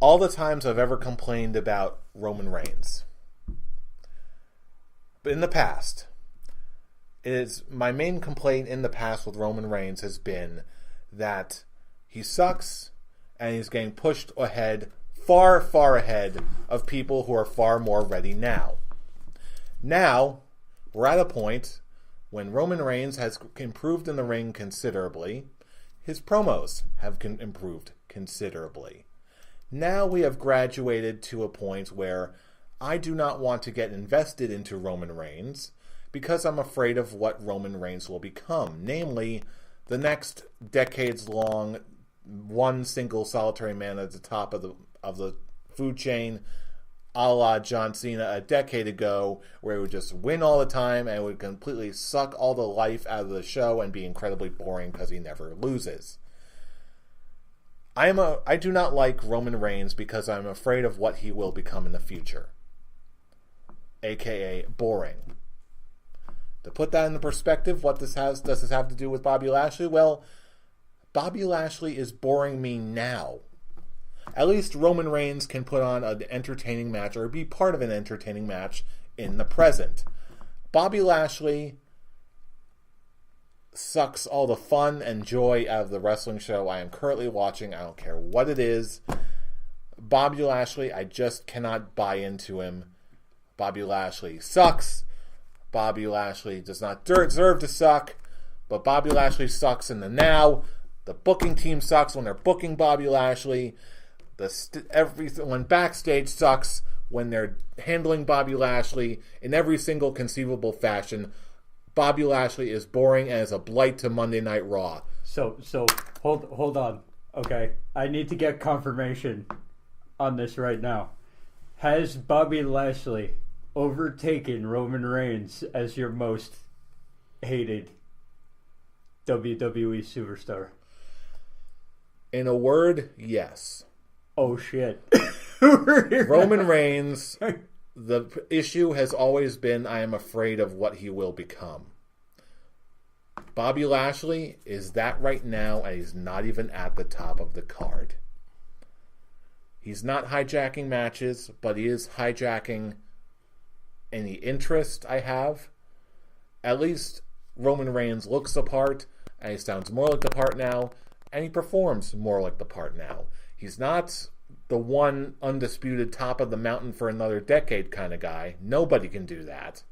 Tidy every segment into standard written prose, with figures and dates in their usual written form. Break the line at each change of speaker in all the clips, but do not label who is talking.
all the times I've ever complained about Roman Reigns, but in the past, my main complaint in the past with Roman Reigns has been that he sucks and he's getting pushed ahead, far, far ahead of people who are far more ready now. Now, we're at a point when Roman Reigns has improved in the ring considerably. His promos have improved considerably. Now we have graduated to a point where I do not want to get invested into Roman Reigns because I'm afraid of what Roman Reigns will become. Namely, the next decades-long one single solitary man at the top of the food chain, a la John Cena a decade ago, where he would just win all the time and would completely suck all the life out of the show and be incredibly boring because he never loses. I do not like Roman Reigns because I'm afraid of what he will become in the future, aka boring. To put that into perspective, what does this have to do with Bobby Lashley? Well, Bobby Lashley is boring me now. At least Roman Reigns can put on an entertaining match or be part of an entertaining match in the present. Bobby Lashley sucks all the fun and joy out of the wrestling show I am currently watching. I don't care what it is. Bobby Lashley, I just cannot buy into him. Bobby Lashley sucks. Bobby Lashley does not deserve to suck. But Bobby Lashley sucks in the now. The booking team sucks when they're booking Bobby Lashley. When backstage sucks when they're handling Bobby Lashley in every single conceivable fashion. Bobby Lashley is boring and is a blight to Monday Night Raw.
So hold on. Okay, I need to get confirmation on this right now. Has Bobby Lashley overtaken Roman Reigns as your most hated WWE superstar?
In a word, yes.
Oh shit.
Roman Reigns, the issue has always been I am afraid of what he will become. Bobby Lashley is that right now, and he's not even at the top of the card. He's not hijacking matches, but he is hijacking any interest I have. At least Roman Reigns looks the part, and he sounds more like the part now, and he performs more like the part now. He's not the one undisputed top of the mountain for another decade kind of guy. Nobody can do that.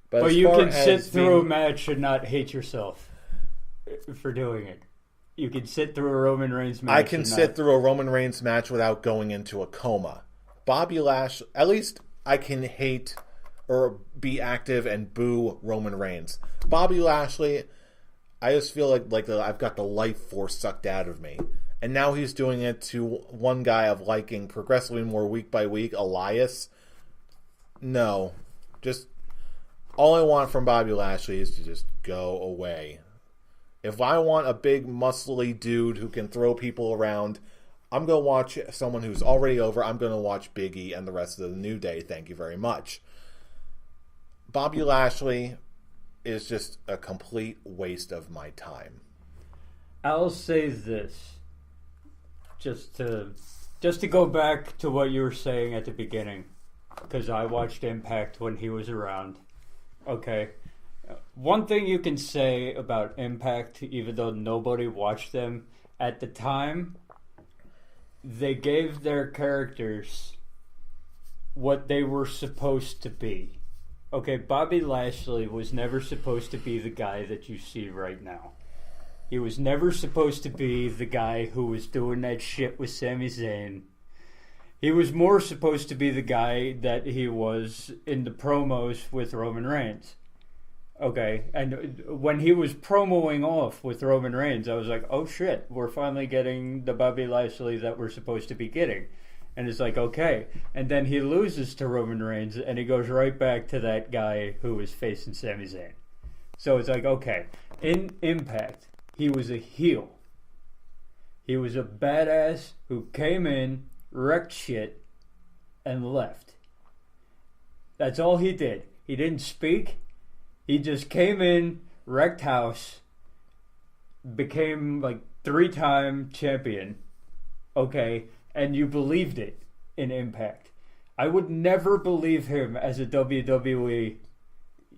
But you can sit through a match and not hate yourself for doing it. You can sit through a Roman Reigns match.
I can sit through a Roman Reigns match without going into a coma. Bobby Lashley, at least I can hate or be active and boo Roman Reigns. Bobby Lashley, I just feel like I've got the life force sucked out of me. And now he's doing it to one guy of liking progressively more week by week, Elias. No. Just all I want from Bobby Lashley is to just go away. If I want a big, muscly dude who can throw people around, I'm going to watch someone who's already over. I'm going to watch Big E and the rest of the New Day. Thank you very much. Bobby Lashley is just a complete waste of my time.
I'll say this. Just to go back to what you were saying at the beginning, because I watched Impact when he was around. Okay. One thing you can say about Impact, even though nobody watched them at the time, they gave their characters what they were supposed to be. Okay, Bobby Lashley was never supposed to be the guy that you see right now. He was never supposed to be the guy who was doing that shit with Sami Zayn. He was more supposed to be the guy that he was in the promos with Roman Reigns. Okay, and when he was promoing off with Roman Reigns, I was like, oh shit, we're finally getting the Bobby Lashley that we're supposed to be getting. And it's like, okay. And then he loses to Roman Reigns, and he goes right back to that guy who was facing Sami Zayn. So it's like, okay, in Impact, he was a heel. He was a badass who came in, wrecked shit, and left. That's all he did. He didn't speak. He just came in, wrecked house, became like 3-time champion. Okay. and you believed it in Impact. I would never believe him as a WWE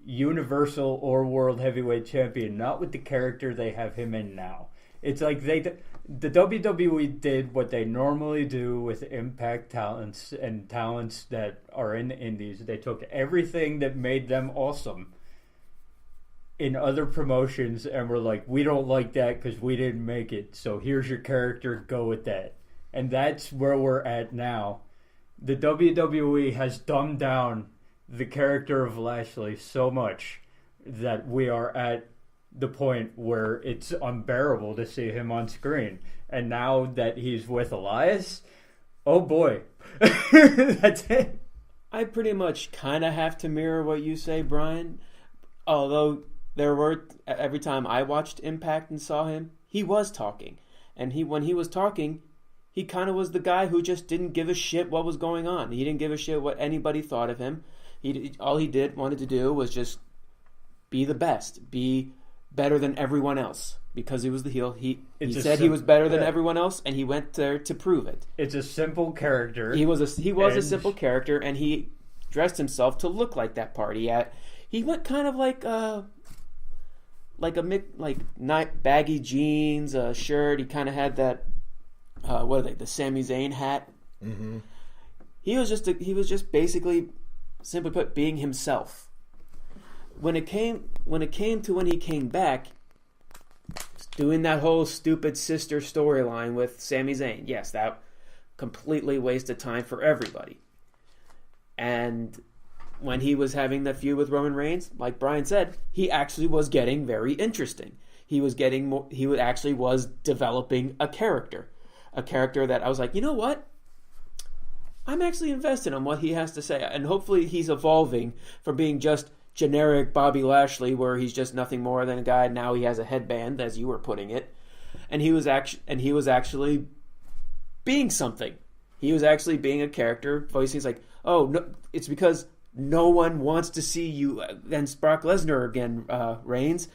Universal or World Heavyweight Champion, not with the character they have him in now. It's like the WWE did what they normally do with Impact talents and talents that are in the indies. They took everything that made them awesome in other promotions and were like, we don't like that because we didn't make it, so here's your character, go with that. And that's where we're at now. The WWE has dumbed down the character of Lashley so much that we are at the point where it's unbearable to see him on screen. And now that he's with Elias, oh boy. That's it.
I pretty much kind of have to mirror what you say, Brian. Although there were, every time I watched Impact and saw him, he was talking. And when he was talking, he kind of was the guy who just didn't give a shit what was going on. He didn't give a shit what anybody thought of him. All he wanted to do was just be the best, be better than everyone else. Because he was the heel, he said he was better than everyone else, and he went there to prove it.
It's a simple character.
He was a simple character, and he dressed himself to look like that part. He went kind of like baggy jeans, a shirt. He kind of had that the Sami Zayn hat.
Mm-hmm.
He was just basically, simply put, being himself. When it came to when he came back, doing that whole stupid sister storyline with Sami Zayn, yes, that completely wasted time for everybody. And when he was having that feud with Roman Reigns, like Brian said, he actually was getting very interesting. He was actually was developing a character that I was like, you know what? I'm actually invested in what he has to say, and hopefully he's evolving from being just generic Bobby Lashley, where he's just nothing more than a guy. Now he has a headband, as you were putting it, and he was actually being something. He was actually being a character. Voicing, like, oh no, it's because no one wants to see you against Brock Lesnar again, Reigns.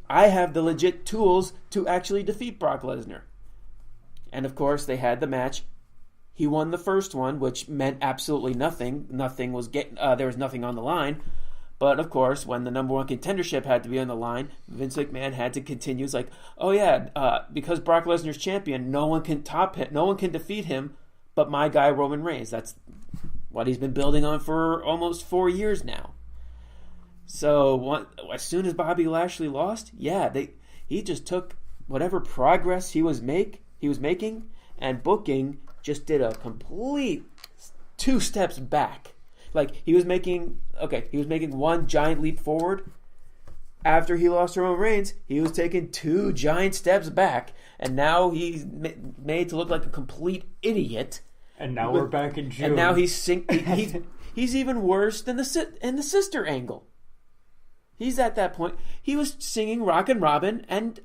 I have the legit tools to actually defeat Brock Lesnar. And of course, they had the match. He won the first one, which meant absolutely nothing. There was nothing on the line. But of course, when the number one contendership had to be on the line, Vince McMahon had to continue. It's like, oh yeah, because Brock Lesnar's champion, no one can top him, no one can defeat him, but my guy Roman Reigns. That's what he's been building on for almost 4 years now. So as soon as Bobby Lashley lost, he just took whatever progress he was making, and booking just did a complete 2 steps back. Like, he was making one giant leap forward. After he lost to Roman Reigns, he was taking 2 giant steps back, and now he's made to look like a complete idiot.
And now we're back in June.
And now he's even worse than the sister angle. He's at that point. He was singing Rockin' Robin, and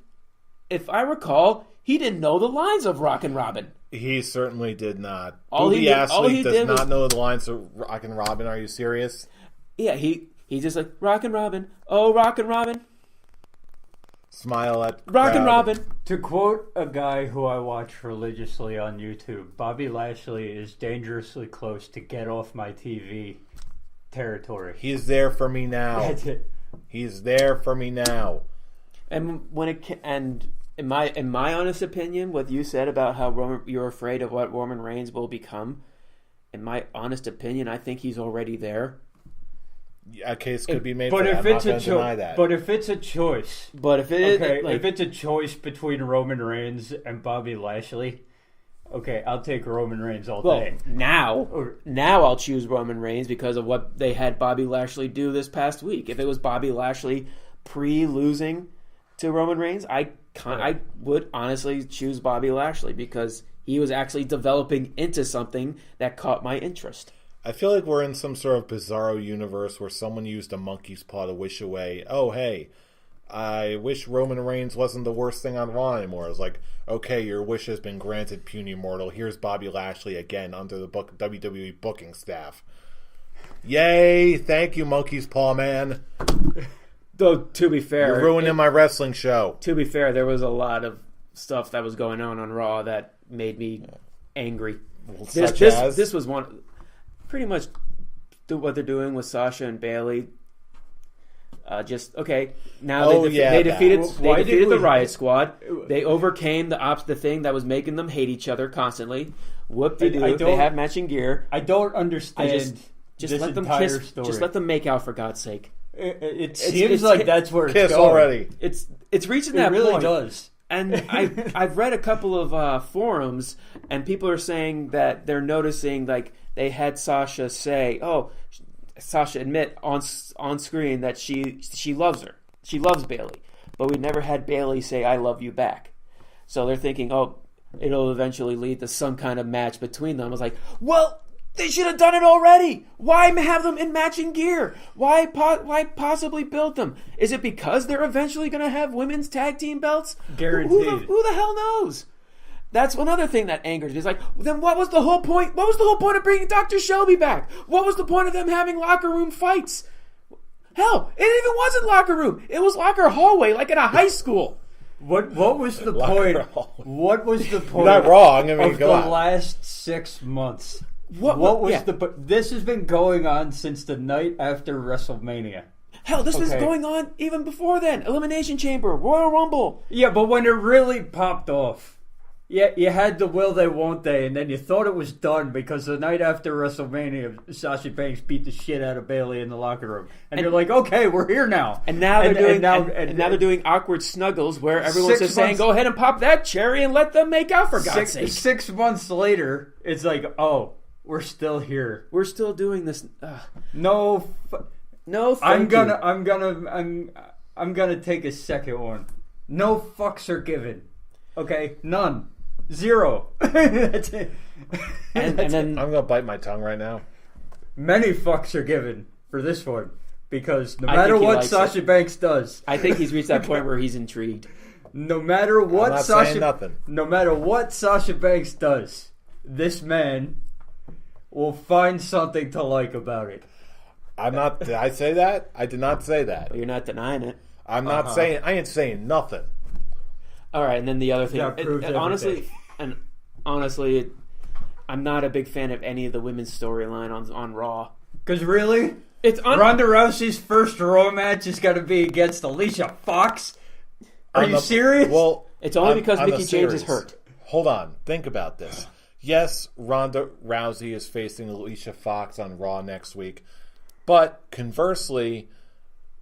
if I recall, he didn't know the lines of Rockin' Robin.
He certainly did not.
He
does not know the lines of Rockin' Robin. Are you serious?
Yeah, he's just like, Rockin' Robin. Oh, Rockin' Robin.
Smile at
Rockin' Robin.
To quote a guy who I watch religiously on YouTube, Bobby Lashley is dangerously close to get off my TV territory.
He's there for me now.
That's it.
He's there for me now.
And in my honest opinion, what you said about how you're afraid of what Roman Reigns will become, in my honest opinion, I think he's already there.
A case could be made
but
for that.
If
I'm
it's
not going to deny that.
But if it's a choice...
But if
if it's a choice between Roman Reigns and Bobby Lashley, okay, I'll take Roman Reigns all day.
Now I'll choose Roman Reigns because of what they had Bobby Lashley do this past week. If it was Bobby Lashley pre-losing to Roman Reigns, I would honestly choose Bobby Lashley because he was actually developing into something that caught my interest.
I feel like we're in some sort of bizarro universe where someone used a monkey's paw to wish away, oh, hey, I wish Roman Reigns wasn't the worst thing on Raw anymore. It's like, okay, your wish has been granted, puny mortal. Here's Bobby Lashley again under the WWE booking staff. Yay! Thank you, monkey's paw man.
Though, to be fair...
You're ruining my wrestling show.
To be fair, there was a lot of stuff that was going on Raw that made me angry.
Such as?
This was one, pretty much what they're doing with Sasha and Bayley. Just okay. Now they defeated the Riot Squad. They overcame the thing that was making them hate each other constantly. Whoop-de-doo. They have matching gear.
I don't understand.
Just
this
let them
entire
kiss.
Story.
Just let them make out, for God's sake.
It seems like that's where it's
kiss
going.
already.
It's reaching that
point. It really
point.
does.
And I've read a couple of forums, and people are saying that they're noticing, like, they had Sasha say, Sasha admit on screen that she loves her. She loves Bayley. But we never had Bayley say, I love you back. So they're thinking, it'll eventually lead to some kind of match between them. I was like, well, they should have done it already. Why have them in matching gear? Why possibly build them? Is it because they're eventually going to have women's tag team belts?
Guaranteed.
Who the hell knows? That's another thing that angered me. It's like, then what was the whole point? What was the whole point of bringing Dr. Shelby back? What was the point of them having locker room fights? Hell, it even wasn't locker room. It was locker hallway, like in a high school.
What was the point? What was the point?
You're not wrong. I mean,
of the last 6 months. What was the? This has been going on since the night after WrestleMania.
Hell, this was going on even before then. Elimination Chamber, Royal Rumble.
Yeah, but when it really popped off, you had the will they, won't they, and then you thought it was done because the night after WrestleMania, Sasha Banks beat the shit out of Bayley in the locker room, and you're like, okay, we're here now.
And now they're doing awkward snuggles where everyone's just saying, go ahead and pop that cherry and let them make out, for God's sake.
6 months later, it's like, we're still here.
We're still doing this.
No,
thank you.
I'm gonna take a second one. No fucks are given. Okay, none, 0. That's it.
And then
I'm gonna bite my tongue right now.
Many fucks are given for this one because no matter what Sasha Banks does,
I think he's reached that point where he's intrigued.
No matter what
No
matter what Sasha Banks does, this man will find something to like about it.
I'm not. Did I say that? I did not say that.
But you're not denying it.
I'm not saying. I ain't saying nothing.
All right, and then the other thing. Honestly, I'm not a big fan of any of the women's storyline on Raw.
Because really, Ronda Rousey's first Raw match is going to be against Alicia Fox. Are you serious?
Well,
it's only because Mickie James is hurt.
Hold on, think about this. Yes, Ronda Rousey is facing Alicia Fox on Raw next week. But conversely,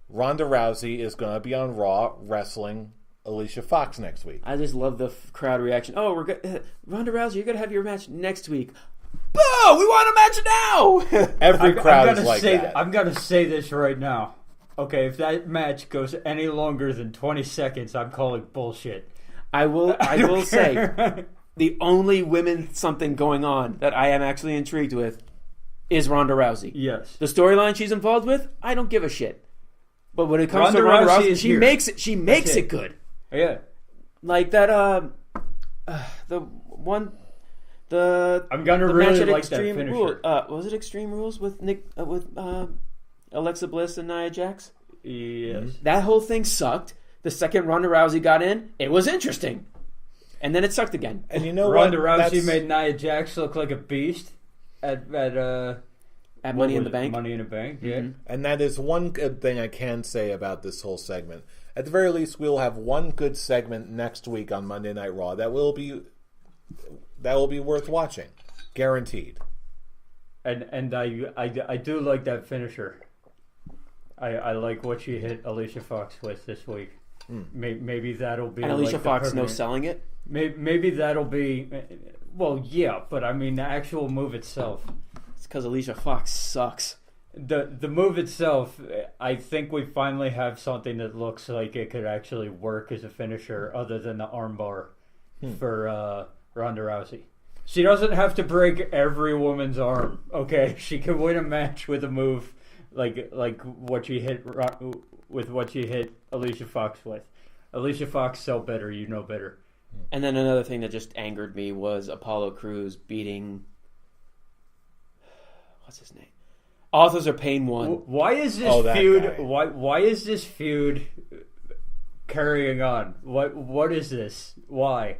Ronda Rousey is going to be on Raw wrestling Alicia Fox next week.
I just love the crowd reaction. Oh, we're good. Ronda Rousey, you're going to have your match next week. Boo! We want a match now!
Every crowd is like that.
I'm going to say this right now. Okay, if that match goes any longer than 20 seconds, I'm calling bullshit.
I will say, the only women something going on that I am actually intrigued with is Ronda Rousey.
Yes.
The storyline she's involved with, I don't give a shit. But when it comes to Ronda Rousey, she makes it good.
Yeah.
Like that I'm gonna really like
Extreme that finisher.
Was it Extreme Rules with Alexa Bliss and Nia Jax?
Yes.
That whole thing sucked. The second Ronda Rousey got in, it was interesting. And then it sucked again.
And you know
Ronda Rousey made Nia Jax look like a beast at
Money in the Bank.
Money in the Bank, yeah.
Mm-hmm.
And that is one good thing I can say about this whole segment. At the very least, we'll have one good segment next week on Monday Night Raw that will be worth watching, guaranteed.
And I do like that finisher. I like what she hit Alicia Fox with this week. Maybe that'll be.
And Alicia Fox no selling it.
Maybe that'll be. Well, yeah, but I mean the actual move itself.
It's because Alicia Fox sucks.
The move itself, I think we finally have something that looks like it could actually work as a finisher, other than the armbar for Ronda Rousey. She doesn't have to break every woman's arm. Okay, she can win a match with a move like what she hit Alicia Fox with. Alicia Fox so better, you know better.
And then another thing that just angered me was Apollo Crews beating. What's his name? Authors of Pain 1.
Why is this feud? Why is this feud carrying on? What is this? Why?